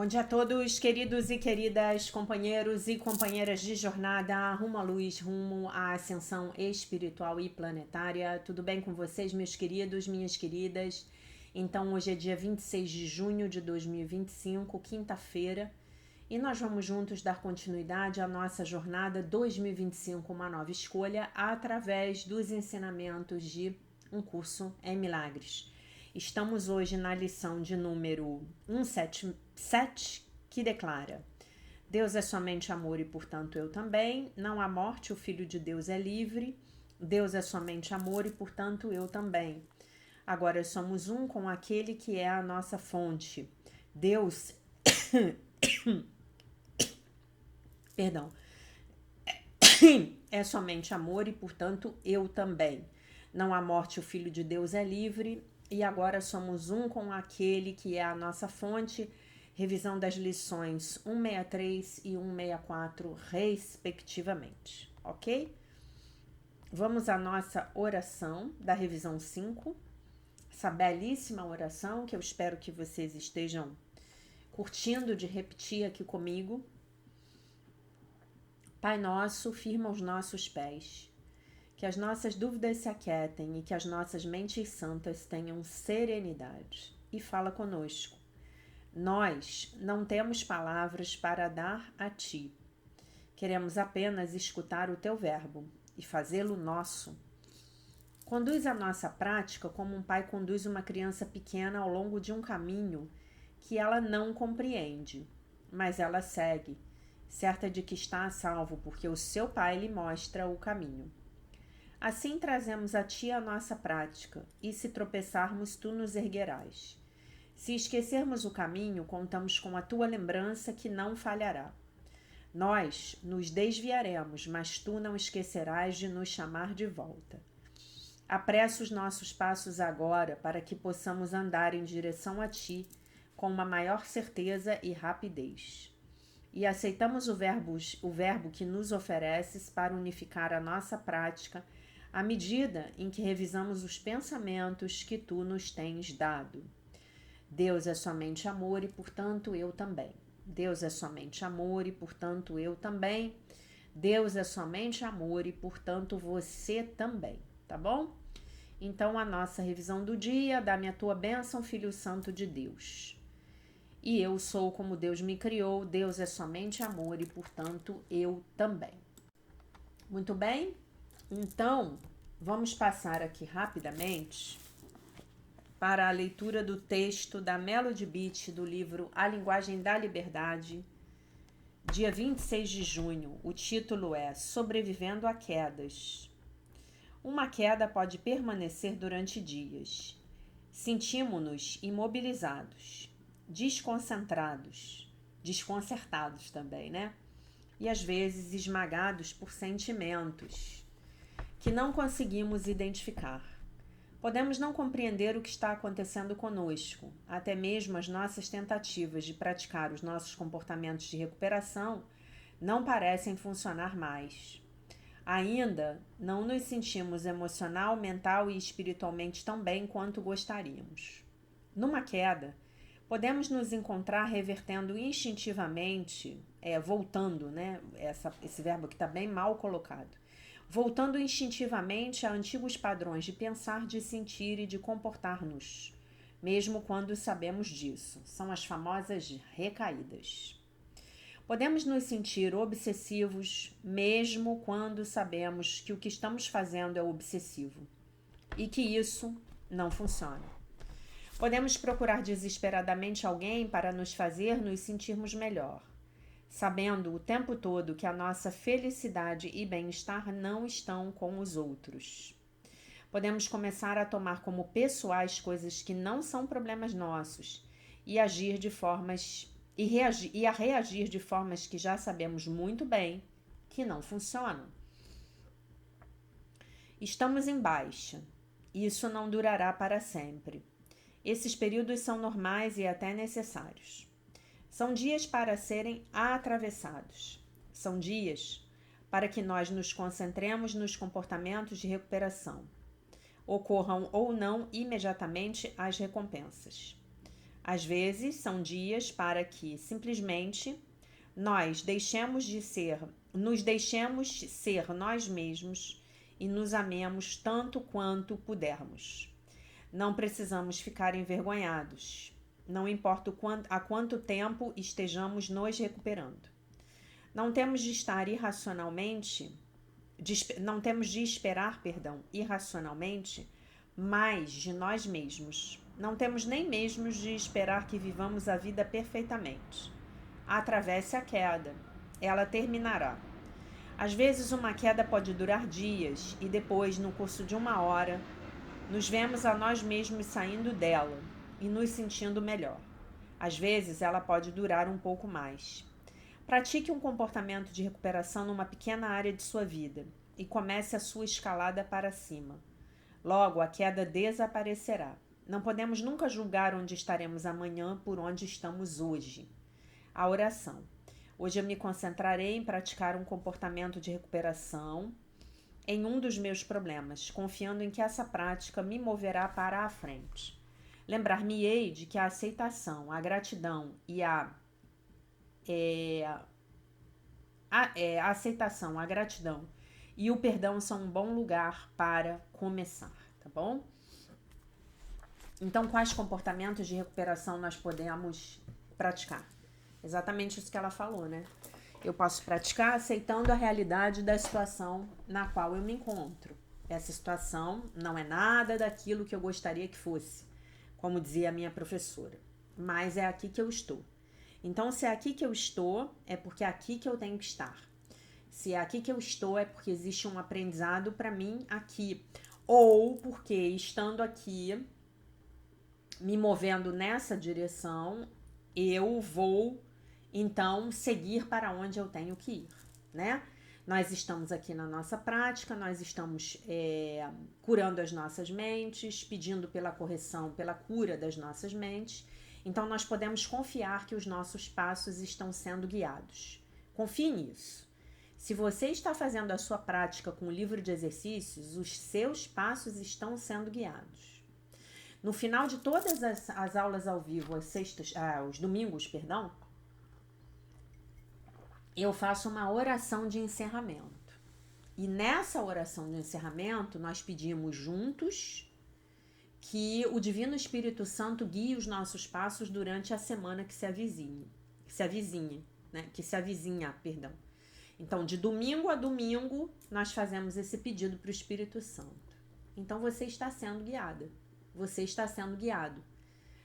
Bom dia a todos, queridos e queridas, companheiros e companheiras de jornada rumo à luz, rumo à ascensão espiritual e planetária. Tudo bem com vocês, meus queridos, minhas queridas? Então, hoje é dia 26 de junho de 2025, quinta-feira, e nós vamos juntos dar continuidade à nossa jornada 2025, uma nova escolha, através dos ensinamentos de um curso em milagres. Estamos hoje na lição de número 177, que declara: Deus é somente amor e, portanto, eu também. Não há morte, o Filho de Deus é livre. Deus é somente amor e, portanto, eu também. Agora somos um com aquele que é a nossa fonte. Deus perdão, é somente amor e, portanto, eu também. Não há morte, o Filho de Deus é livre. E agora somos um com aquele que é a nossa fonte. Revisão das lições 163 e 164, respectivamente. Ok? Vamos à nossa oração da revisão 5. Essa belíssima oração que eu espero que vocês estejam curtindo de repetir aqui comigo. Pai nosso, firma os nossos pés. Que as nossas dúvidas se aquietem e que as nossas mentes santas tenham serenidade. E fala conosco. Nós não temos palavras para dar a ti. Queremos apenas escutar o teu verbo e fazê-lo nosso. Conduz a nossa prática como um pai conduz uma criança pequena ao longo de um caminho que ela não compreende, mas ela segue, certa de que está a salvo, porque o seu pai lhe mostra o caminho. Assim trazemos a ti a nossa prática, e se tropeçarmos, tu nos erguerás. Se esquecermos o caminho, contamos com a tua lembrança que não falhará. Nós nos desviaremos, mas tu não esquecerás de nos chamar de volta. Apressa os nossos passos agora, para que possamos andar em direção a ti com uma maior certeza e rapidez. E aceitamos o verbo que nos ofereces para unificar a nossa prática à medida em que revisamos os pensamentos que tu nos tens dado. Deus é somente amor e, portanto, eu também. Deus é somente amor e, portanto, eu também. Deus é somente amor e, portanto, você também. Tá bom? Então, a nossa revisão do dia: dá-me a tua bênção, Filho Santo de Deus. E eu sou como Deus me criou. Deus é somente amor e, portanto, eu também. Muito bem? Então, vamos passar aqui rapidamente para a leitura do texto da Melody Beat do livro A Linguagem da Liberdade, dia 26 de junho. O título é Sobrevivendo a Quedas. Uma queda pode permanecer durante dias. Sentimos-nos imobilizados, desconcentrados, desconcertados também, né? E às vezes esmagados por sentimentos que não conseguimos identificar. Podemos não compreender o que está acontecendo conosco, até mesmo as nossas tentativas de praticar os nossos comportamentos de recuperação não parecem funcionar mais. Ainda não nos sentimos emocional, mental e espiritualmente tão bem quanto gostaríamos. Numa queda, podemos nos encontrar revertendo instintivamente, voltando, né? Esse verbo que está bem mal colocado. Voltando instintivamente a antigos padrões de pensar, de sentir e de comportar-nos, mesmo quando sabemos disso. São as famosas recaídas. Podemos nos sentir obsessivos, mesmo quando sabemos que o que estamos fazendo é obsessivo e que isso não funciona. Podemos procurar desesperadamente alguém para nos fazer nos sentirmos melhor, sabendo o tempo todo que a nossa felicidade e bem-estar não estão com os outros. Podemos começar a tomar como pessoais coisas que não são problemas nossos e a reagir de formas que já sabemos muito bem que não funcionam. Estamos em baixa. Isso não durará para sempre. Esses períodos são normais e até necessários. São dias para serem atravessados. São dias para que nós nos concentremos nos comportamentos de recuperação. Ocorram ou não imediatamente as recompensas. Às vezes são dias para que simplesmente nos deixemos ser nós mesmos e nos amemos tanto quanto pudermos. Não precisamos ficar envergonhados. Não importa há quanto tempo estejamos nos recuperando. Não temos de esperar, irracionalmente, mais de nós mesmos. Não temos nem mesmo de esperar que vivamos a vida perfeitamente. Atravesse a queda. Ela terminará. Às vezes uma queda pode durar dias e depois, no curso de uma hora, nos vemos a nós mesmos saindo dela e nos sentindo melhor. Às vezes ela pode durar um pouco mais. Pratique um comportamento de recuperação numa pequena área de sua vida e comece a sua escalada para cima. Logo, a queda desaparecerá. Não podemos nunca julgar onde estaremos amanhã por onde estamos hoje. A oração. Hoje eu me concentrarei em praticar um comportamento de recuperação em um dos meus problemas, confiando em que essa prática me moverá para a frente. Lembrar-me-ei de que a aceitação, a gratidão e a aceitação, a gratidão e o perdão são um bom lugar para começar, tá bom? Então, quais comportamentos de recuperação nós podemos praticar? Exatamente isso que ela falou, né? Eu posso praticar aceitando a realidade da situação na qual eu me encontro. Essa situação não é nada daquilo que eu gostaria que fosse, como dizia a minha professora, mas é aqui que eu estou. Então, se é aqui que eu estou, é porque é aqui que eu tenho que estar. Se é aqui que eu estou, é porque existe um aprendizado para mim aqui. Ou porque, estando aqui, me movendo nessa direção, eu vou, então, seguir para onde eu tenho que ir, né? Nós estamos aqui na nossa prática, nós estamos curando as nossas mentes, pedindo pela correção, pela cura das nossas mentes. Então, nós podemos confiar que os nossos passos estão sendo guiados. Confie nisso. Se você está fazendo a sua prática com o livro de exercícios, os seus passos estão sendo guiados. No final de todas as aulas ao vivo, os domingos, eu faço uma oração de encerramento. E nessa oração de encerramento, nós pedimos juntos que o Divino Espírito Santo guie os nossos passos durante a semana que se avizinha. Então, de domingo a domingo, nós fazemos esse pedido para o Espírito Santo. Então, você está sendo guiada. Você está sendo guiado.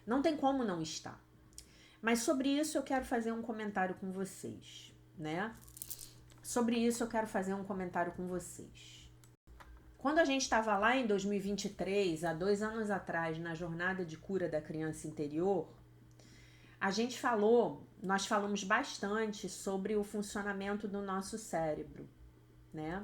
Não tem como não estar. Mas sobre isso eu quero fazer um comentário com vocês, né? Quando a gente estava lá em 2023, há 2 anos atrás, na jornada de cura da criança interior, nós falamos bastante sobre o funcionamento do nosso cérebro, né?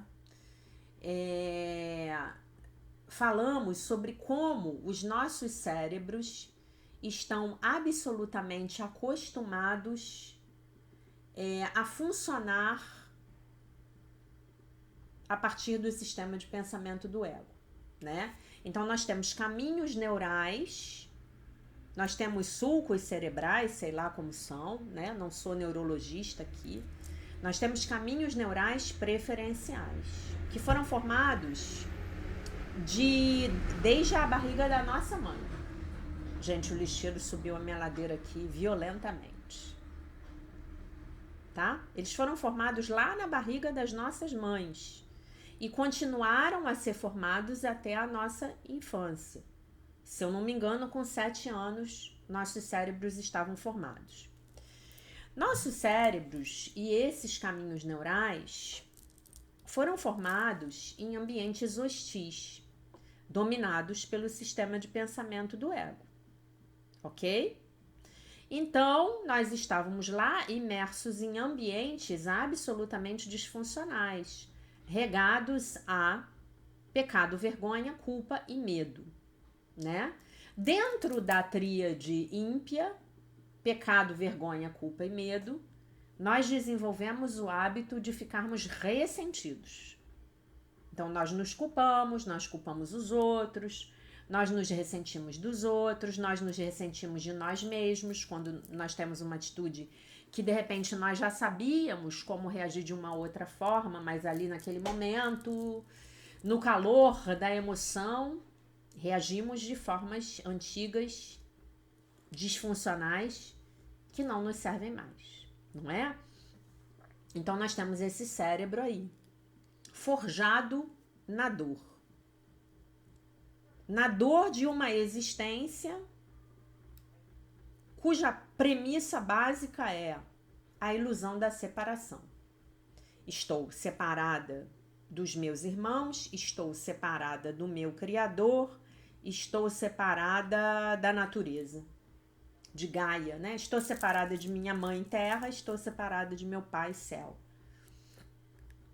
Falamos sobre como os nossos cérebros estão absolutamente acostumados a funcionar a partir do sistema de pensamento do ego, né? Então, nós temos caminhos neurais, nós temos sulcos cerebrais, sei lá como são, né? Não sou neurologista aqui. Nós temos caminhos neurais preferenciais, que foram formados desde a barriga da nossa mãe. Gente, o lixeiro subiu a minha ladeira aqui violentamente. Tá? Eles foram formados lá na barriga das nossas mães e continuaram a ser formados até a nossa infância. Se eu não me engano, com 7 anos, nossos cérebros estavam formados. Nossos cérebros e esses caminhos neurais foram formados em ambientes hostis, dominados pelo sistema de pensamento do ego. Ok? Então, nós estávamos lá imersos em ambientes absolutamente disfuncionais, regados a pecado, vergonha, culpa e medo, né? Dentro da tríade ímpia, pecado, vergonha, culpa e medo, nós desenvolvemos o hábito de ficarmos ressentidos. Então, nós nos culpamos, nós culpamos os outros, Nós nos ressentimos dos outros, nós nos ressentimos de nós mesmos quando nós temos uma atitude que de repente nós já sabíamos como reagir de uma outra forma, mas ali naquele momento, no calor da emoção, reagimos de formas antigas, disfuncionais, que não nos servem mais, não é? Então nós temos esse cérebro aí, forjado na dor. Na dor de uma existência cuja premissa básica é a ilusão da separação. Estou separada dos meus irmãos, estou separada do meu Criador, estou separada da natureza, de Gaia, né? Estou separada de minha mãe Terra, estou separada de meu pai Céu.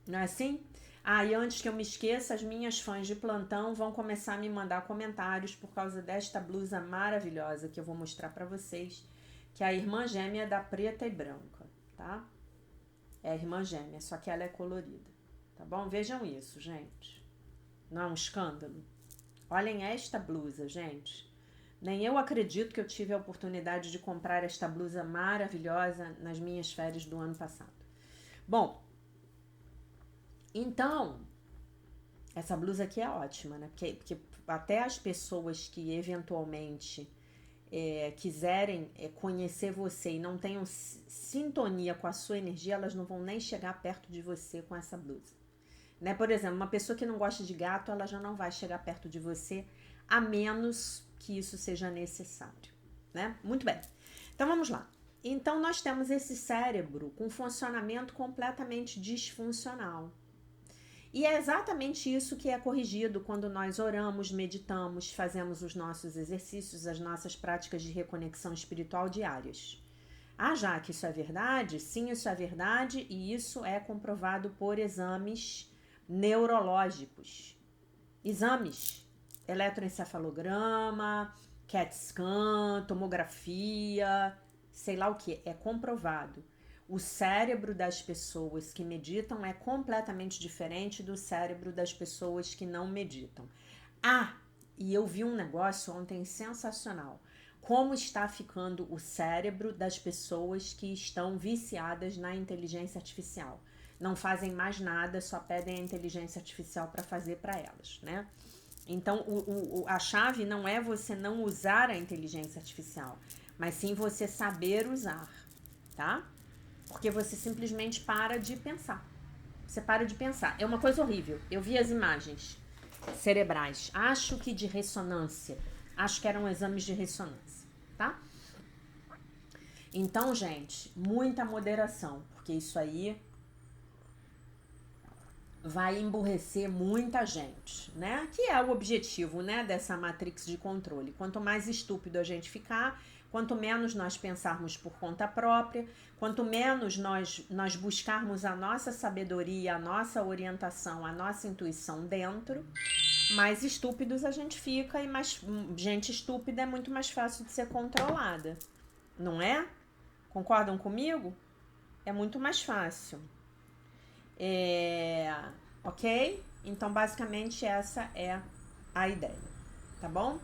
Não é assim? E antes que eu me esqueça, as minhas fãs de plantão vão começar a me mandar comentários por causa desta blusa maravilhosa que eu vou mostrar para vocês, que é a irmã gêmea da preta e branca, tá? É a irmã gêmea, só que ela é colorida, tá bom? Vejam isso, gente. Não é um escândalo? Olhem esta blusa, gente. Nem eu acredito que eu tive a oportunidade de comprar esta blusa maravilhosa nas minhas férias do ano passado. Bom, então, essa blusa aqui é ótima, né? Porque até as pessoas que eventualmente quiserem conhecer você e não tenham sintonia com a sua energia, elas não vão nem chegar perto de você com essa blusa. Né? Por exemplo, uma pessoa que não gosta de gato, ela já não vai chegar perto de você, a menos que isso seja necessário. Né? Muito bem. Então, vamos lá. Então, nós temos esse cérebro com funcionamento completamente disfuncional. E é exatamente isso que é corrigido quando nós oramos, meditamos, fazemos os nossos exercícios, as nossas práticas de reconexão espiritual diárias. Já que isso é verdade? Sim, isso é verdade, e isso é comprovado por exames neurológicos. Exames, eletroencefalograma, CAT scan, tomografia, sei lá o que, é comprovado. O cérebro das pessoas que meditam é completamente diferente do cérebro das pessoas que não meditam. E eu vi um negócio ontem sensacional. Como está ficando o cérebro das pessoas que estão viciadas na inteligência artificial. Não fazem mais nada, só pedem a inteligência artificial para fazer para elas, né? Então, a chave não é você não usar a inteligência artificial, mas sim você saber usar, tá? Porque você simplesmente para de pensar. Você para de pensar. É uma coisa horrível. Eu vi as imagens cerebrais. Acho que de ressonância. Acho que eram exames de ressonância, tá? Então, gente, muita moderação. Porque isso aí vai emburrecer muita gente, né? Que é o objetivo, né, dessa matrix de controle. Quanto mais estúpido a gente ficar, quanto menos nós pensarmos por conta própria, quanto menos nós buscarmos a nossa sabedoria, a nossa orientação, a nossa intuição dentro, mais estúpidos a gente fica e mais gente estúpida é muito mais fácil de ser controlada, não é? Concordam comigo? É muito mais fácil. Ok? Então, basicamente, essa é a ideia, tá bom?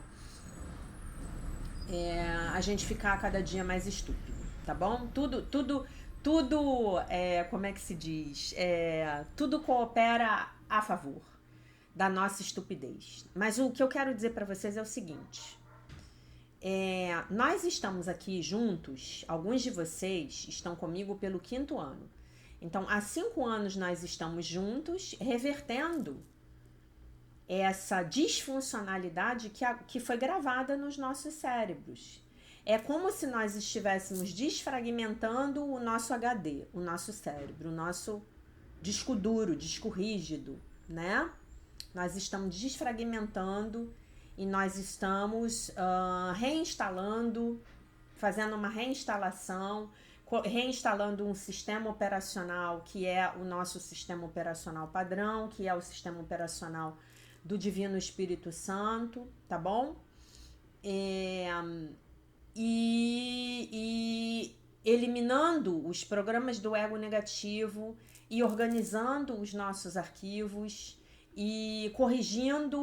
A gente ficar cada dia mais estúpido, tá bom? Tudo, como é que se diz? Tudo coopera a favor da nossa estupidez. Mas o que eu quero dizer para vocês é o seguinte: nós estamos aqui juntos, alguns de vocês estão comigo pelo 5º ano. Então, há 5 anos nós estamos juntos, revertendo essa disfuncionalidade que foi gravada nos nossos cérebros. É como se nós estivéssemos desfragmentando o nosso HD, o nosso cérebro, o nosso disco duro, disco rígido, né? Nós estamos desfragmentando e nós estamos reinstalando, fazendo uma reinstalando um sistema operacional que é o nosso sistema operacional padrão, que é o sistema operacional do Divino Espírito Santo, tá bom? E eliminando os programas do ego negativo e organizando os nossos arquivos e corrigindo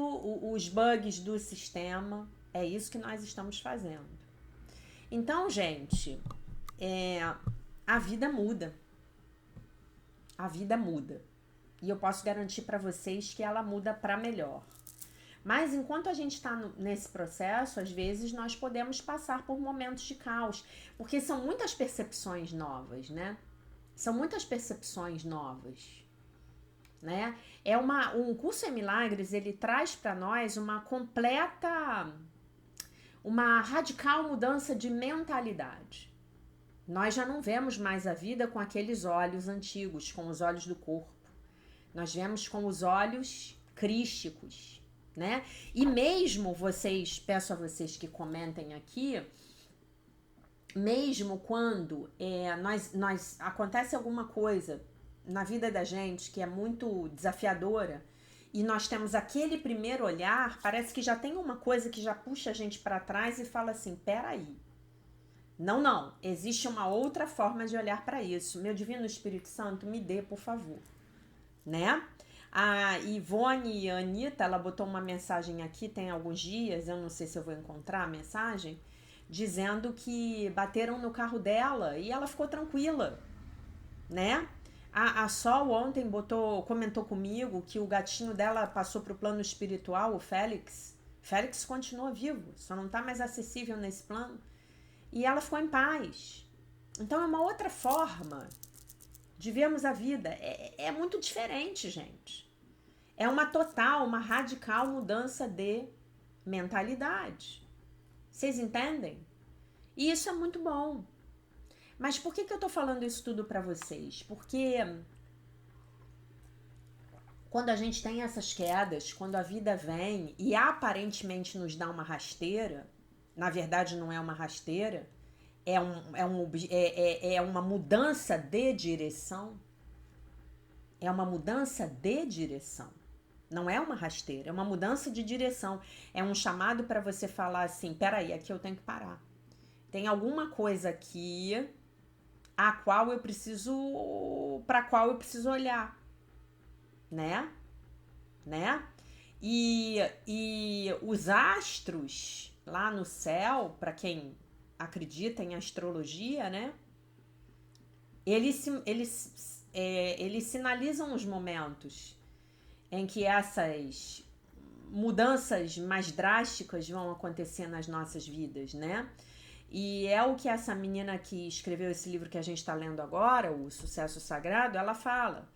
os bugs do sistema. É isso que nós estamos fazendo. Então, gente, a vida muda. A vida muda. E eu posso garantir para vocês que ela muda para melhor. Mas enquanto a gente está nesse processo, às vezes nós podemos passar por momentos de caos, porque são muitas percepções novas, né? São muitas percepções novas, né? Um curso em milagres, ele traz para nós uma radical mudança de mentalidade. Nós já não vemos mais a vida com aqueles olhos antigos, com os olhos do corpo. Nós vemos com os olhos crísticos, né? E mesmo peço a vocês que comentem aqui, mesmo quando acontece alguma coisa na vida da gente que é muito desafiadora e nós temos aquele primeiro olhar, parece que já tem uma coisa que já puxa a gente para trás e fala assim, peraí, não, existe uma outra forma de olhar para isso. Meu Divino Espírito Santo, me dê, por favor, né? A Ivone Anitta, ela botou uma mensagem aqui, tem alguns dias, eu não sei se eu vou encontrar a mensagem, dizendo que bateram no carro dela e ela ficou tranquila, né? A Sol ontem comentou comigo que o gatinho dela passou pro plano espiritual, o Félix. Félix continua vivo, só não tá mais acessível nesse plano. E ela ficou em paz. Então é uma outra forma de vermos a vida. É muito diferente, gente. É uma radical mudança de mentalidade. Vocês entendem? E isso é muito bom. Mas por que eu tô falando isso tudo para vocês? Porque quando a gente tem essas quedas, quando a vida vem e aparentemente nos dá uma rasteira, na verdade não é uma rasteira, é uma mudança de direção. É uma mudança de direção. Não é uma rasteira, é uma mudança de direção. É um chamado para você falar assim, peraí, aqui eu tenho que parar. Tem alguma coisa aqui para qual eu preciso olhar, né? E os astros lá no céu, para quem acredita em astrologia, né? Eles sinalizam os momentos em que essas mudanças mais drásticas vão acontecer nas nossas vidas, né? E é o que essa menina que escreveu esse livro que a gente está lendo agora, O Sucesso Sagrado, ela fala.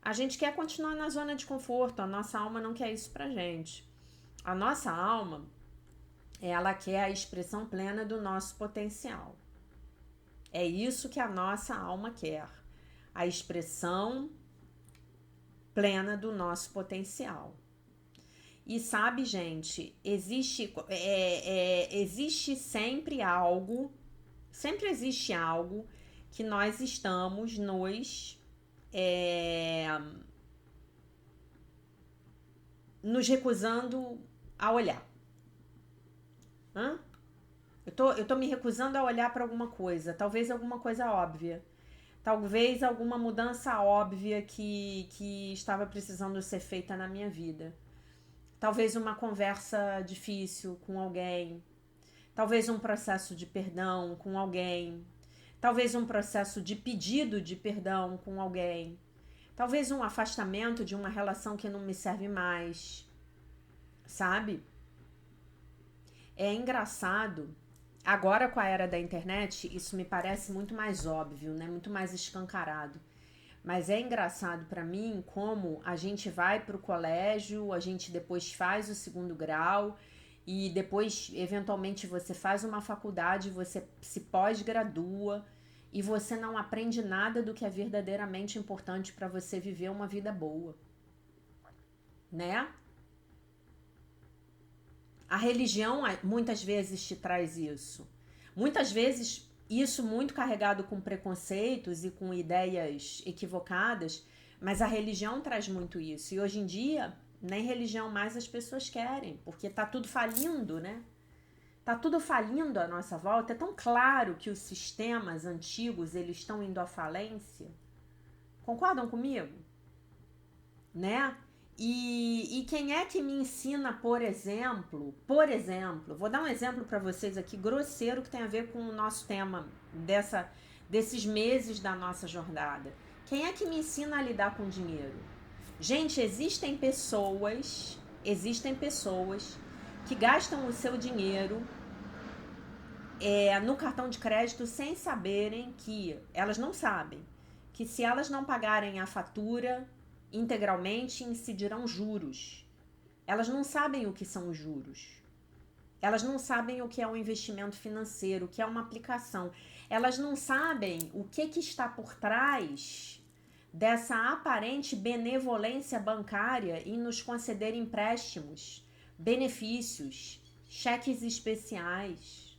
A gente quer continuar na zona de conforto, a nossa alma não quer isso pra gente. A nossa alma, ela quer a expressão plena do nosso potencial. É isso que a nossa alma quer, a expressão plena do nosso potencial. E sabe, gente, existe sempre existe algo que nós estamos nos recusando a olhar. Eu tô me recusando a olhar para alguma coisa, talvez alguma coisa óbvia. Talvez alguma mudança óbvia que estava precisando ser feita na minha vida. Talvez uma conversa difícil com alguém. Talvez um processo de perdão com alguém. Talvez um processo de pedido de perdão com alguém. Talvez um afastamento de uma relação que não me serve mais. Sabe? É engraçado. Agora, com a era da internet, isso me parece muito mais óbvio, né? Muito mais escancarado. Mas é engraçado para mim como a gente vai para o colégio, a gente depois faz o segundo grau e depois, eventualmente, você faz uma faculdade, você se pós-gradua e você não aprende nada do que é verdadeiramente importante para você viver uma vida boa, né? A religião muitas vezes te traz isso. Muitas vezes isso muito carregado com preconceitos e com ideias equivocadas, mas a religião traz muito isso. E hoje em dia, nem religião mais as pessoas querem, porque tá tudo falindo, né? Tá tudo falindo à nossa volta. É tão claro que os sistemas antigos, eles estão indo à falência. Concordam comigo? Né? E quem é que me ensina, por exemplo, vou dar um exemplo para vocês aqui, grosseiro, que tem a ver com o nosso tema desses meses da nossa jornada. Quem é que me ensina a lidar com dinheiro? Gente, existem pessoas que gastam o seu dinheiro no cartão de crédito sem saberem que, elas não sabem, que se elas não pagarem a fatura integralmente, incidirão juros. Elas não sabem o que são os juros. Elas não sabem o que é um investimento financeiro, o que é uma aplicação. Elas não sabem o que está por trás dessa aparente benevolência bancária em nos conceder empréstimos, benefícios, cheques especiais,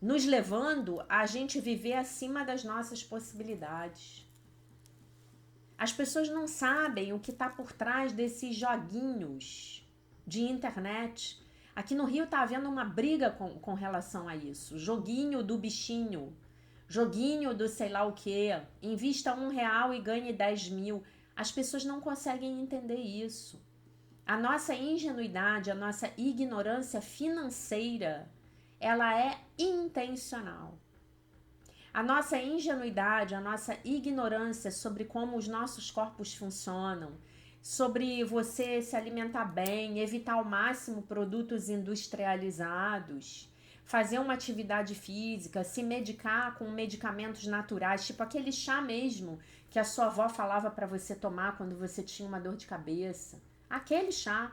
nos levando a gente viver acima das nossas possibilidades. As pessoas não sabem o que está por trás desses joguinhos de internet. Aqui no Rio está havendo uma briga com relação a isso. Joguinho do bichinho, joguinho do sei lá o que, invista R$1 e ganhe 10 mil. As pessoas não conseguem entender isso. A nossa ingenuidade, a nossa ignorância financeira, ela é intencional. A nossa ingenuidade, a nossa ignorância sobre como os nossos corpos funcionam, sobre você se alimentar bem, evitar ao máximo produtos industrializados, fazer uma atividade física, se medicar com medicamentos naturais, tipo aquele chá mesmo que a sua avó falava para você tomar quando você tinha uma dor de cabeça. Aquele chá,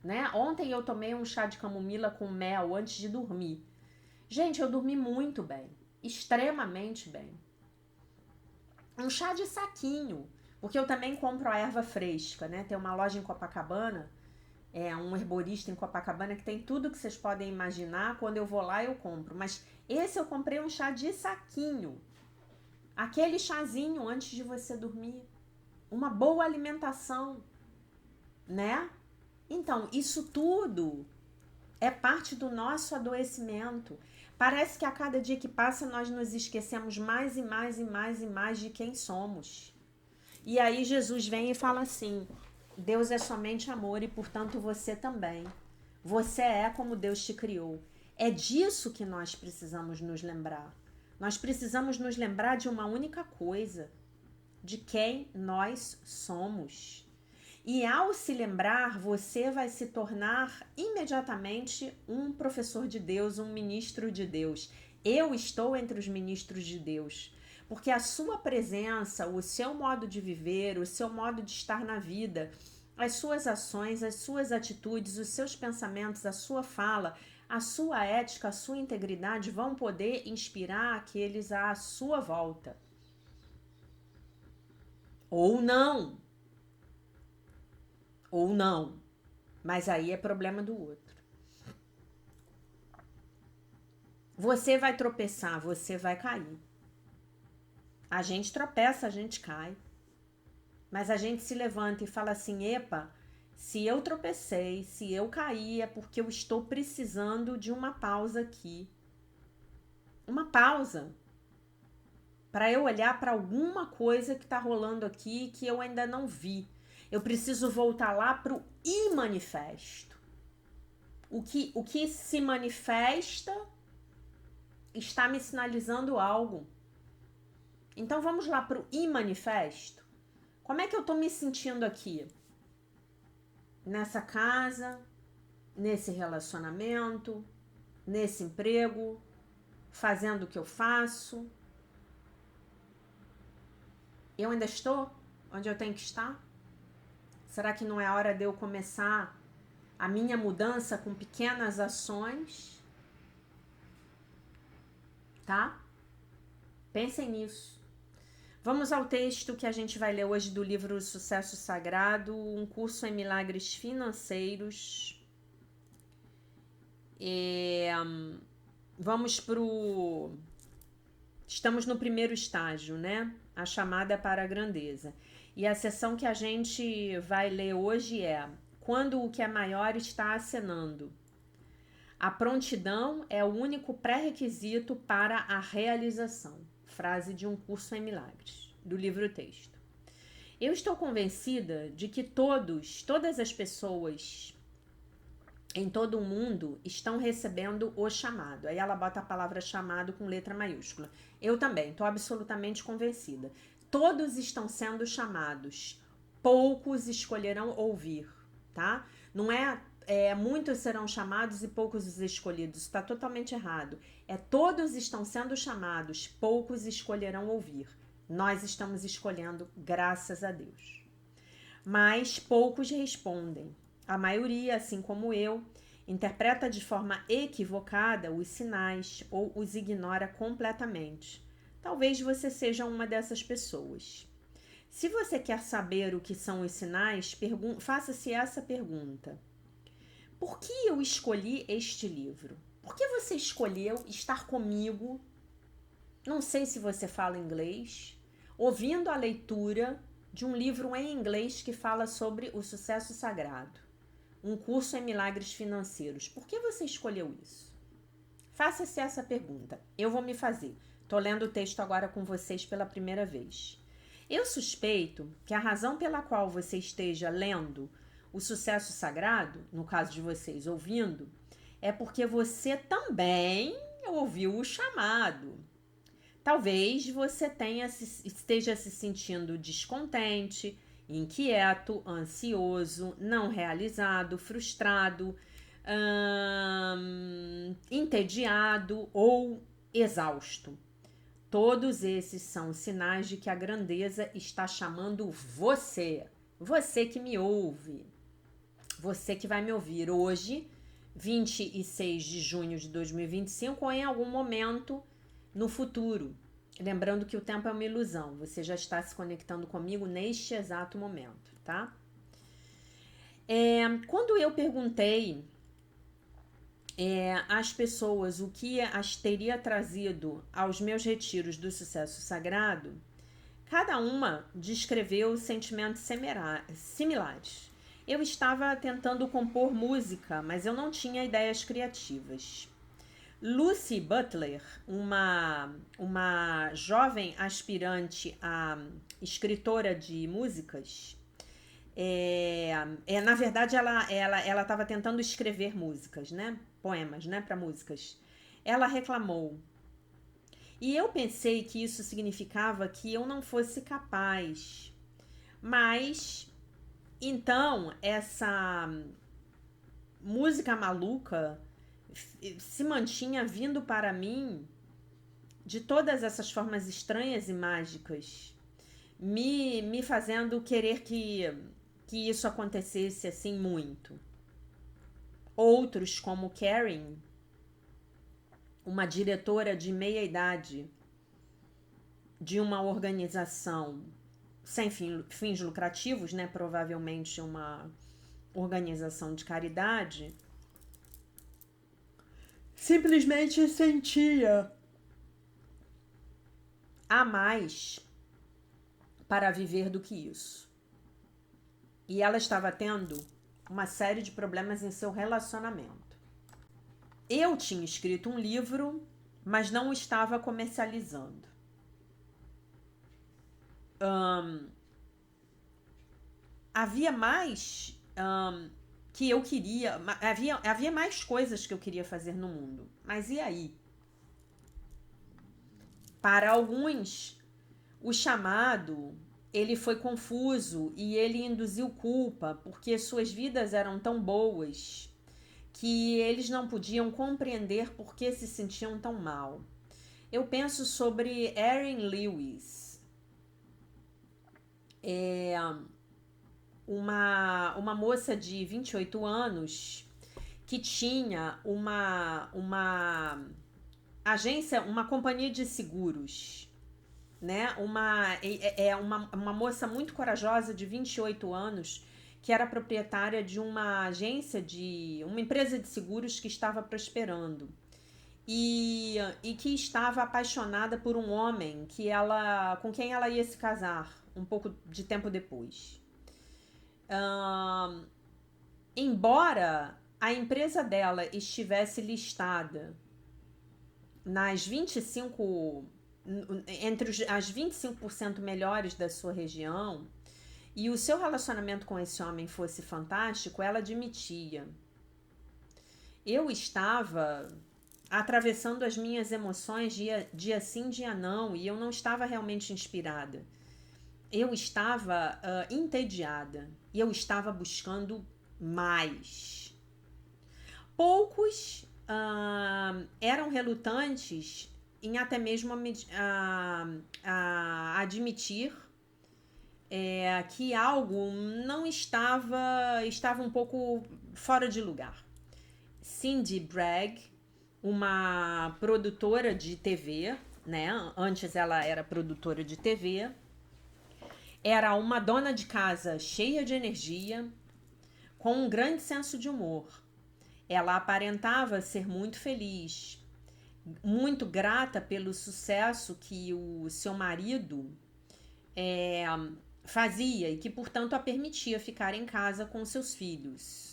né? Ontem eu tomei um chá de camomila com mel antes de dormir. Gente, eu dormi muito bem. Extremamente bem. Um chá de saquinho, porque eu também compro a erva fresca, né? Tem uma loja em Copacabana, um herborista em Copacabana que tem tudo que vocês podem imaginar. Quando eu vou lá eu compro, mas esse eu comprei um chá de saquinho, aquele chazinho antes de você dormir, uma boa alimentação, né? Então, isso tudo é parte do nosso adoecimento. Parece que a cada dia que passa nós nos esquecemos mais e mais e mais e mais de quem somos. E aí Jesus vem e fala assim: Deus é somente amor e portanto você também. Você é como Deus te criou. É disso que nós precisamos nos lembrar. Nós precisamos nos lembrar de uma única coisa: de quem nós somos. E ao se lembrar, você vai se tornar imediatamente um professor de Deus, um ministro de Deus. Eu estou entre os ministros de Deus, porque a sua presença, o seu modo de viver, o seu modo de estar na vida, as suas ações, as suas atitudes, os seus pensamentos, a sua fala, a sua ética, a sua integridade vão poder inspirar aqueles à sua volta. Ou não. Ou não, mas aí é problema do outro. Você vai tropeçar, você vai cair. A gente tropeça, a gente cai. Mas a gente se levanta e fala assim: epa, se eu tropecei, se eu caí, é porque eu estou precisando de uma pausa aqui. Uma pausa. Para eu olhar para alguma coisa que está rolando aqui que eu ainda não vi. Eu preciso voltar lá para o imanifesto. O que se manifesta está me sinalizando algo. Então vamos lá para o imanifesto. Como é que eu estou me sentindo aqui? Nessa casa, nesse relacionamento, nesse emprego, fazendo o que eu faço? Eu ainda estou onde eu tenho que estar? Será que não é hora de eu começar a minha mudança com pequenas ações? Tá? Pensem nisso. Vamos ao texto que a gente vai ler hoje do livro Sucesso Sagrado, um curso em milagres financeiros. Estamos no primeiro estágio, né? A chamada para a grandeza. E a sessão que a gente vai ler hoje é: quando o que é maior está acenando. A prontidão é o único pré-requisito para a realização. Frase de um curso em milagres, do livro texto. Eu estou convencida de que todas as pessoas em todo o mundo estão recebendo o chamado. Aí ela bota a palavra chamado com letra maiúscula. Eu também, estou absolutamente convencida. Todos estão sendo chamados. Poucos escolherão ouvir, tá? Não é muitos serão chamados e poucos os escolhidos. Está totalmente errado. Todos estão sendo chamados, poucos escolherão ouvir. Nós estamos escolhendo, graças a Deus. Mas poucos respondem. A maioria, assim como eu, interpreta de forma equivocada os sinais ou os ignora completamente. Talvez você seja uma dessas pessoas. Se você quer saber o que são os sinais, faça-se essa pergunta. Por que eu escolhi este livro? Por que você escolheu estar comigo? Não sei se você fala inglês, ouvindo a leitura de um livro em inglês que fala sobre o sucesso sagrado. Um curso em milagres financeiros. Por que você escolheu isso? Faça-se essa pergunta. Eu vou me fazer. Estou lendo o texto agora com vocês pela primeira vez. Eu suspeito que a razão pela qual você esteja lendo o sucesso sagrado, no caso de vocês ouvindo, é porque você também ouviu o chamado. Talvez você esteja se sentindo descontente, inquieto, ansioso, não realizado, frustrado, entediado ou exausto. Todos esses são sinais de que a grandeza está chamando você. Você que me ouve. Você que vai me ouvir hoje, 26 de junho de 2025, ou em algum momento no futuro. Lembrando que o tempo é uma ilusão. Você já está se conectando comigo neste exato momento, tá? Quando eu perguntei às pessoas o que as teria trazido aos meus retiros do sucesso sagrado, cada uma descreveu sentimentos similares. Eu estava tentando compor música, mas eu não tinha ideias criativas. Lucy Butler, uma jovem aspirante a escritora de músicas, na verdade ela estava tentando escrever músicas, né? Poemas, né? Para músicas. Ela reclamou. E eu pensei que isso significava que eu não fosse capaz. Mas, então, essa música maluca se mantinha vindo para mim de todas essas formas estranhas e mágicas, me fazendo querer que isso acontecesse assim muito. Outros, como Karen, uma diretora de meia idade de uma organização sem fins lucrativos, né? Provavelmente uma organização de caridade, simplesmente sentia a mais para viver do que isso. E ela estava tendo uma série de problemas em seu relacionamento. Eu tinha escrito um livro, mas não o estava comercializando. Havia mais que eu queria, havia mais coisas que eu queria fazer no mundo. Mas e aí? Para alguns, o chamado, ele foi confuso e ele induziu culpa, porque suas vidas eram tão boas que eles não podiam compreender por que se sentiam tão mal. Eu penso sobre Erin Lewis, uma moça de 28 anos que tinha uma agência, uma companhia de seguros, né? Uma moça muito corajosa de 28 anos que era proprietária de uma agência uma empresa de seguros que estava prosperando e que estava apaixonada por um homem com quem ela ia se casar um pouco de tempo depois. Embora a empresa dela estivesse listada nas 25 entre as 25% melhores da sua região, e o seu relacionamento com esse homem fosse fantástico, ela admitia. Eu estava atravessando as minhas emoções dia sim, dia não, e eu não estava realmente inspirada. Eu estava entediada e eu estava buscando mais. Poucos eram relutantes em até mesmo a admitir que algo não estava um pouco fora de lugar. Cindy Bragg, uma produtora de TV, né? Antes ela era produtora de TV, era uma dona de casa cheia de energia, com um grande senso de humor. Ela aparentava ser muito feliz, muito grata pelo sucesso que o seu marido fazia e que, portanto, a permitia ficar em casa com seus filhos.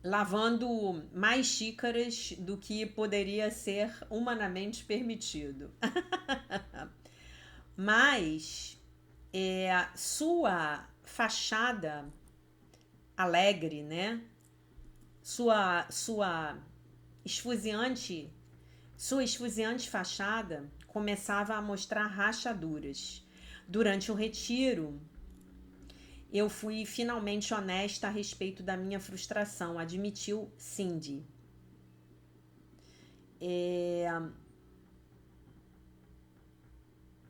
Lavando mais xícaras do que poderia ser humanamente permitido. Mas sua fachada alegre, né? Sua esfuziante fachada começava a mostrar rachaduras. Durante o retiro, eu fui finalmente honesta a respeito da minha frustração, admitiu Cindy.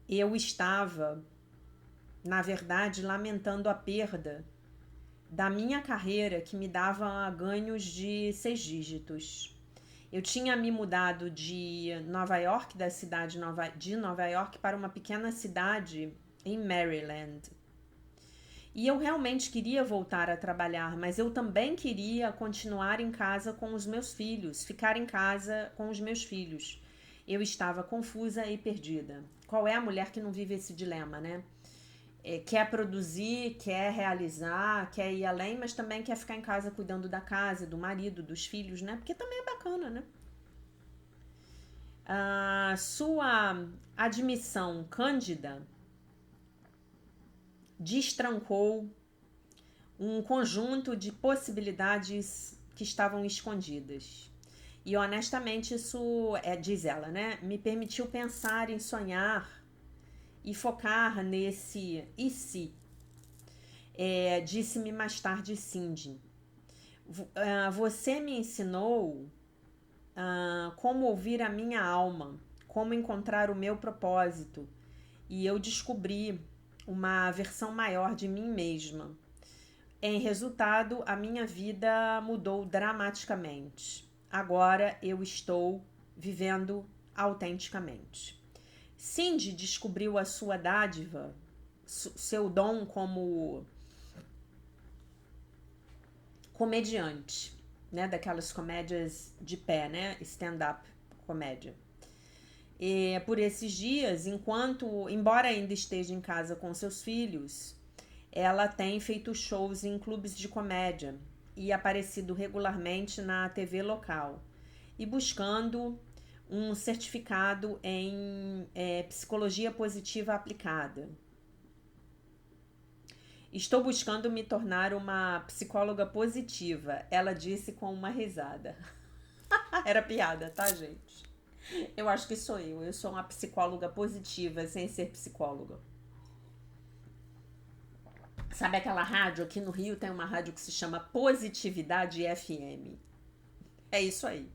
Eu estava, na verdade, lamentando a perda da minha carreira que me dava ganhos de 6 dígitos. Eu tinha me mudado de Nova York, da cidade de Nova York, para uma pequena cidade em Maryland. E eu realmente queria voltar a trabalhar, mas eu também queria continuar em casa com os meus filhos, ficar em casa com os meus filhos. Eu estava confusa e perdida. Qual é a mulher que não vive esse dilema, né? Quer produzir, quer realizar, quer ir além, mas também quer ficar em casa cuidando da casa, do marido, dos filhos, né? Porque também é bacana, né? Sua admissão cândida destrancou um conjunto de possibilidades que estavam escondidas. E honestamente, isso diz ela, né? Me permitiu pensar em sonhar e focar nesse e se. Disse-me mais tarde Cindy. Você me ensinou como ouvir a minha alma, como encontrar o meu propósito. E eu descobri uma versão maior de mim mesma. Em resultado, a minha vida mudou dramaticamente. Agora eu estou vivendo autenticamente. Cindy descobriu a sua dádiva, seu dom como comediante, né? Daquelas comédias de pé, né? Stand-up comédia. E por esses dias, embora ainda esteja em casa com seus filhos, ela tem feito shows em clubes de comédia e aparecido regularmente na TV local e buscando um certificado em psicologia positiva aplicada. Estou buscando me tornar uma psicóloga positiva, ela disse com uma risada. Era piada, tá, gente? Eu acho que sou eu. Eu sou uma psicóloga positiva sem ser psicóloga. Sabe aquela rádio? Aqui no Rio tem uma rádio que se chama Positividade FM. É isso aí.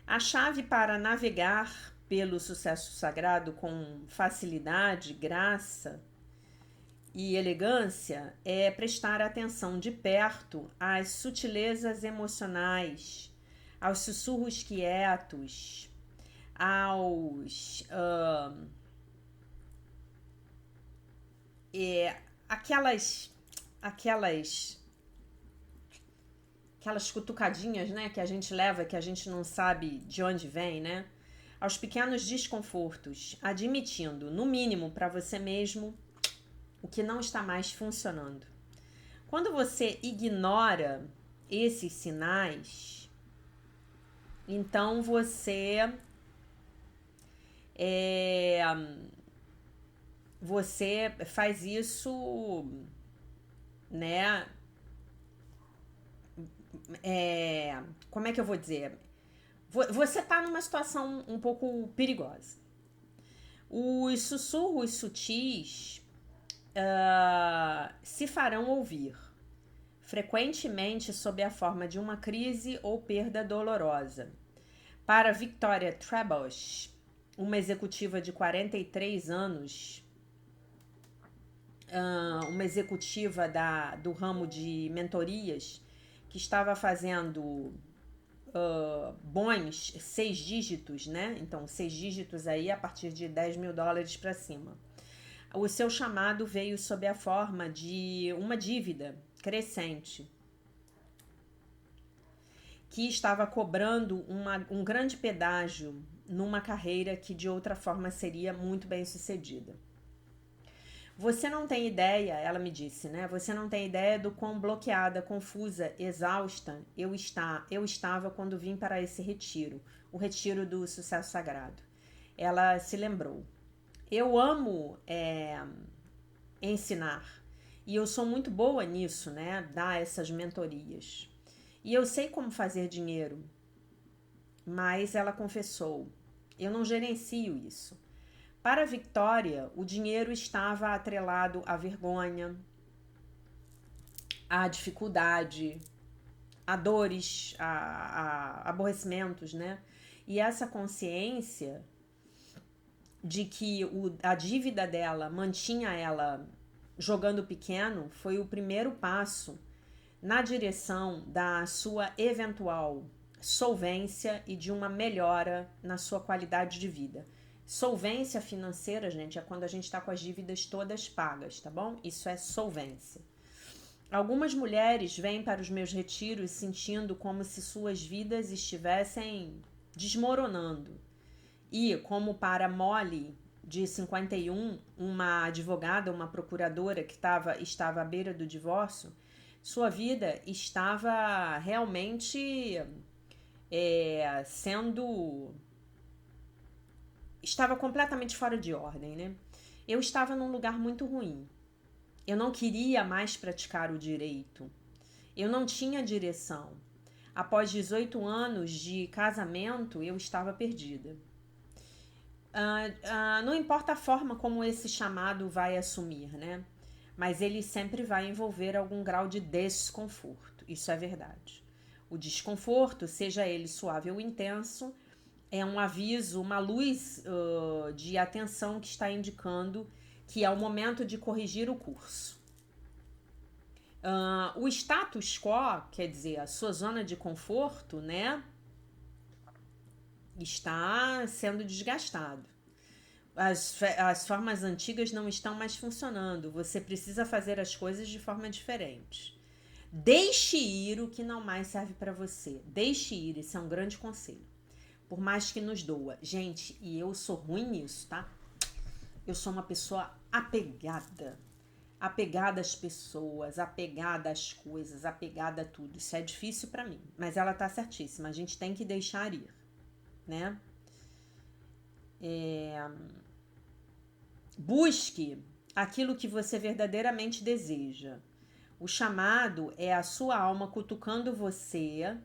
A chave para navegar pelo sucesso sagrado com facilidade, graça e elegância é prestar atenção de perto às sutilezas emocionais, aos sussurros quietos, aos aquelas cutucadinhas, né, que a gente leva, que a gente não sabe de onde vem, né? Aos pequenos desconfortos, admitindo, no mínimo para você mesmo, o que não está mais funcionando. Quando você ignora esses sinais, Então é, você faz isso, né? Como é que eu vou dizer? Você tá numa situação um pouco perigosa. Os sussurros sutis se farão ouvir, frequentemente sob a forma de uma crise ou perda dolorosa. Para Victoria Trebosh, uma executiva de 43 anos, uma executiva do ramo de mentorias, que estava fazendo bons 6 dígitos, né? Então, 6 dígitos aí a partir de $10.000 para cima. O seu chamado veio sob a forma de uma dívida crescente que estava cobrando um grande pedágio numa carreira que de outra forma seria muito bem sucedida. Você não tem ideia, ela me disse, né? Você não tem ideia do quão bloqueada, confusa, exausta eu estava quando vim para esse retiro, o retiro do sucesso sagrado. Ela se lembrou. Eu amo ensinar e eu sou muito boa nisso, né? Dar essas mentorias. E eu sei como fazer dinheiro, mas ela confessou: eu não gerencio isso. Para a Victoria, o dinheiro estava atrelado à vergonha, à dificuldade, a dores, a aborrecimentos, né? E essa consciência de que a dívida dela mantinha ela jogando pequeno foi o primeiro passo na direção da sua eventual solvência e de uma melhora na sua qualidade de vida. Solvência financeira, gente, é quando a gente está com as dívidas todas pagas, tá bom? Isso é solvência. Algumas mulheres vêm para os meus retiros sentindo como se suas vidas estivessem desmoronando. E, como para Molly, de 51, uma advogada, uma procuradora que estava à beira do divórcio, sua vida estava realmente estava completamente fora de ordem, né? Eu estava num lugar muito ruim. Eu não queria mais praticar o direito. Eu não tinha direção. Após 18 anos de casamento, eu estava perdida. Não importa a forma como esse chamado vai assumir, né? Mas ele sempre vai envolver algum grau de desconforto. Isso é verdade. O desconforto, seja ele suave ou intenso, é um aviso, uma luz de atenção que está indicando que é o momento de corrigir o curso. O status quo, quer dizer, a sua zona de conforto, né, está sendo desgastado. As formas antigas não estão mais funcionando. Você precisa fazer as coisas de forma diferente. Deixe ir o que não mais serve para você. Deixe ir, esse é um grande conselho. Por mais que nos doa. Gente, e eu sou ruim nisso, tá? Eu sou uma pessoa apegada. Apegada às pessoas, apegada às coisas, apegada a tudo. Isso é difícil para mim. Mas ela tá certíssima. A gente tem que deixar ir, né? Busque aquilo que você verdadeiramente deseja. O chamado é a sua alma cutucando você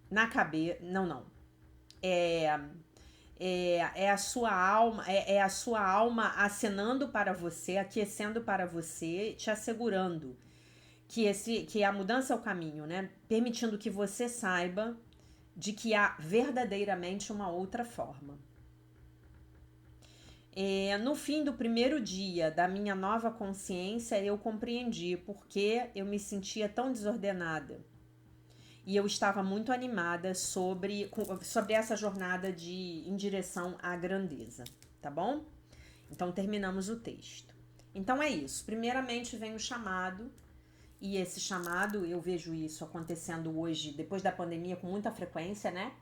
na cabeça. Não. É a sua alma, é a sua alma acenando para você, aquecendo para você, te assegurando que a mudança é o caminho, né? Permitindo que você saiba de que há verdadeiramente uma outra forma. No fim do primeiro dia da minha nova consciência, eu compreendi porque eu me sentia tão desordenada. E eu estava muito animada sobre essa jornada em direção à grandeza, tá bom? Então, terminamos o texto. Então, é isso. Primeiramente, vem o chamado. E esse chamado, eu vejo isso acontecendo hoje, depois da pandemia, com muita frequência, né?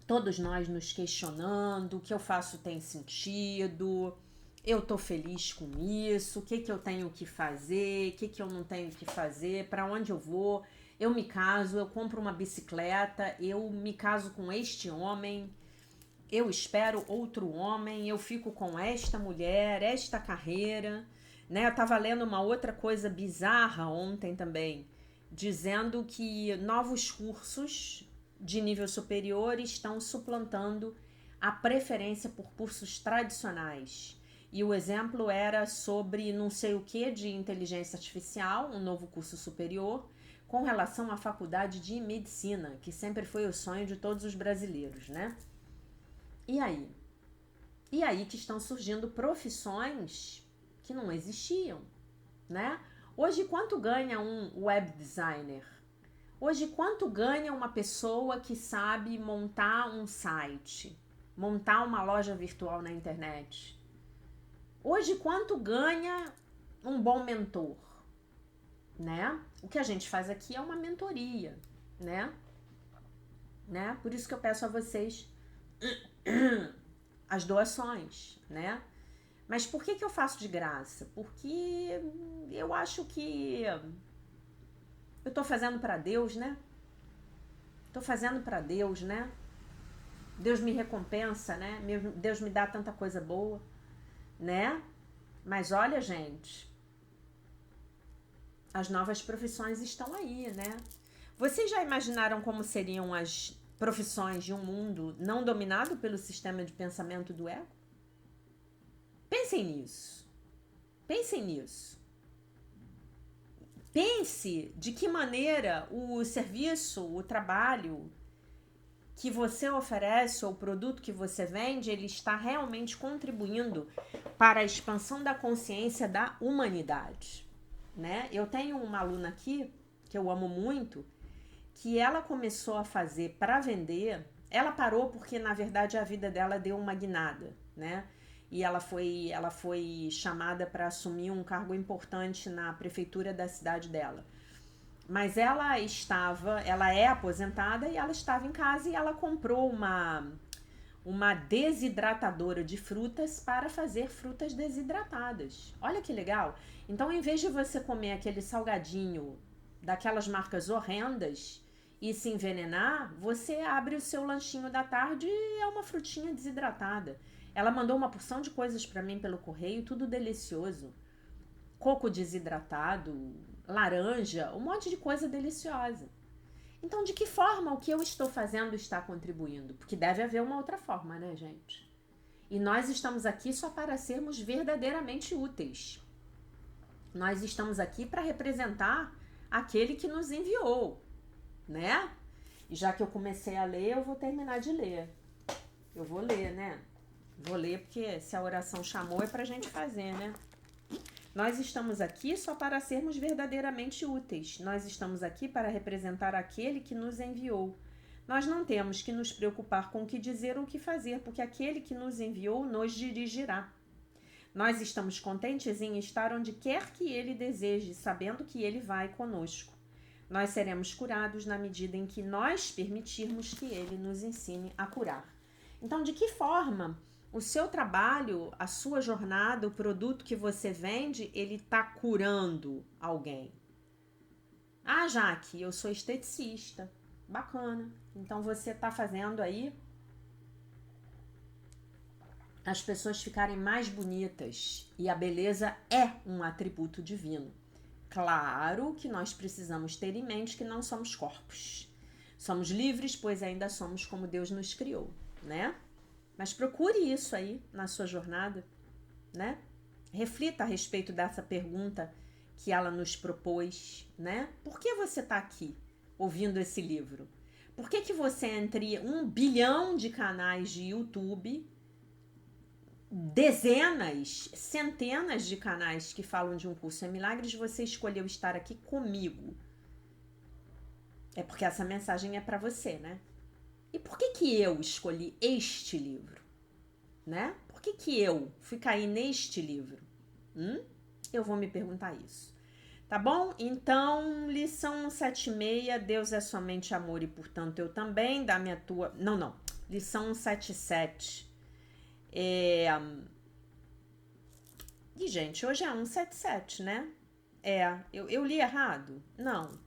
Todos nós nos questionando, o que eu faço tem sentido, eu tô feliz com isso, o que eu tenho que fazer, o que eu não tenho que fazer, para onde eu vou. eu me caso, eu compro uma bicicleta, eu me caso com este homem, eu espero outro homem, eu fico com esta mulher, esta carreira, né? Eu tava lendo uma outra coisa bizarra ontem também, dizendo que novos cursos de nível superior estão suplantando a preferência por cursos tradicionais. E o exemplo era sobre não sei o que de inteligência artificial, um novo curso superior, com relação à faculdade de medicina, que sempre foi o sonho de todos os brasileiros, né? E aí? E aí que estão surgindo profissões que não existiam, né? Hoje, quanto ganha um web designer? Hoje, quanto ganha uma pessoa que sabe montar um site, montar uma loja virtual na internet? Hoje, quanto ganha um bom mentor, né? O que a gente faz aqui é uma mentoria, né? Por isso que eu peço a vocês as doações, né? Mas por que eu faço de graça? Porque eu acho que eu tô fazendo para Deus, né? Tô fazendo para Deus, né? Deus me recompensa, né? Deus me dá tanta coisa boa, né? Mas olha, gente, as novas profissões estão aí, né? Vocês já imaginaram como seriam as profissões de um mundo não dominado pelo sistema de pensamento do ego? Pensem nisso. Pensem nisso. Pense de que maneira o serviço, o trabalho que você oferece ou o produto que você vende, ele está realmente contribuindo para a expansão da consciência da humanidade, né? Eu tenho uma aluna aqui, que eu amo muito, que ela começou a fazer para vender. Ela parou porque, na verdade, a vida dela deu uma guinada, né? E ela foi chamada para assumir um cargo importante na prefeitura da cidade dela. Mas ela é aposentada e ela estava em casa e ela comprou uma desidratadora de frutas para fazer frutas desidratadas. Olha que legal. Então, em vez de você comer aquele salgadinho daquelas marcas horrendas e se envenenar, você abre o seu lanchinho da tarde e é uma frutinha desidratada. Ela mandou uma porção de coisas para mim pelo correio, tudo delicioso. Coco desidratado, laranja, um monte de coisa deliciosa. Então, de que forma o que eu estou fazendo está contribuindo? Porque deve haver uma outra forma, né, gente? E nós estamos aqui só para sermos verdadeiramente úteis. Nós estamos aqui para representar aquele que nos enviou, né? E já que eu comecei a ler, eu vou terminar de ler. Eu vou ler, né? Vou ler porque se a oração chamou é pra gente fazer, né? Nós estamos aqui só para sermos verdadeiramente úteis. Nós estamos aqui para representar aquele que nos enviou. Nós não temos que nos preocupar com o que dizer ou o que fazer, porque aquele que nos enviou nos dirigirá. Nós estamos contentes em estar onde quer que ele deseje, sabendo que ele vai conosco. Nós seremos curados na medida em que nós permitirmos que ele nos ensine a curar. Então, de que forma o seu trabalho, a sua jornada, o produto que você vende, ele está curando alguém? Ah, Jaque, eu sou esteticista. Bacana. Então, você está fazendo aí as pessoas ficarem mais bonitas. E a beleza é um atributo divino. Claro que nós precisamos ter em mente que não somos corpos. Somos livres, pois ainda somos como Deus nos criou, né? Mas procure isso aí na sua jornada, né? Reflita a respeito dessa pergunta que ela nos propôs, né? Por que você está aqui ouvindo esse livro? Por que você, entre 1 bilhão de canais de YouTube, dezenas, centenas de canais que falam de um curso em milagres, você escolheu estar aqui comigo? É porque essa mensagem é para você, né? E por que eu escolhi este livro? Né? Por que eu fui cair neste livro? Eu vou me perguntar isso. Tá bom? Então, lição 7.6, Deus é somente amor e portanto eu também, dá-me a tua... Não. Lição 7.7. E, gente, hoje é 177, né? Eu li errado? Não.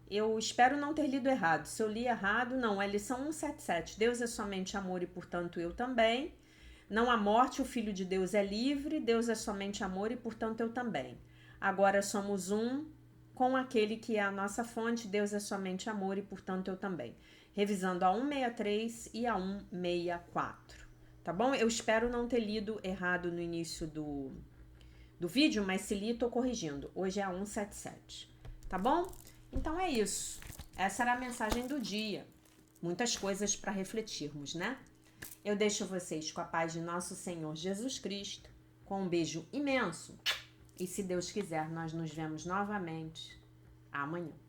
Eu espero não ter lido errado. Se eu li errado, não. É lição 177. Deus é somente amor e, portanto, eu também. Não há morte, o Filho de Deus é livre. Deus é somente amor e, portanto, eu também. Agora somos um com aquele que é a nossa fonte. Deus é somente amor e, portanto, eu também. Revisando a 163 e a 164. Tá bom? Eu espero não ter lido errado no início do vídeo, mas se li, tô corrigindo. Hoje é a 177. Tá bom? Então é isso. Essa era a mensagem do dia. Muitas coisas para refletirmos, né? Eu deixo vocês com a paz de nosso Senhor Jesus Cristo, com um beijo imenso. E se Deus quiser, nós nos vemos novamente amanhã.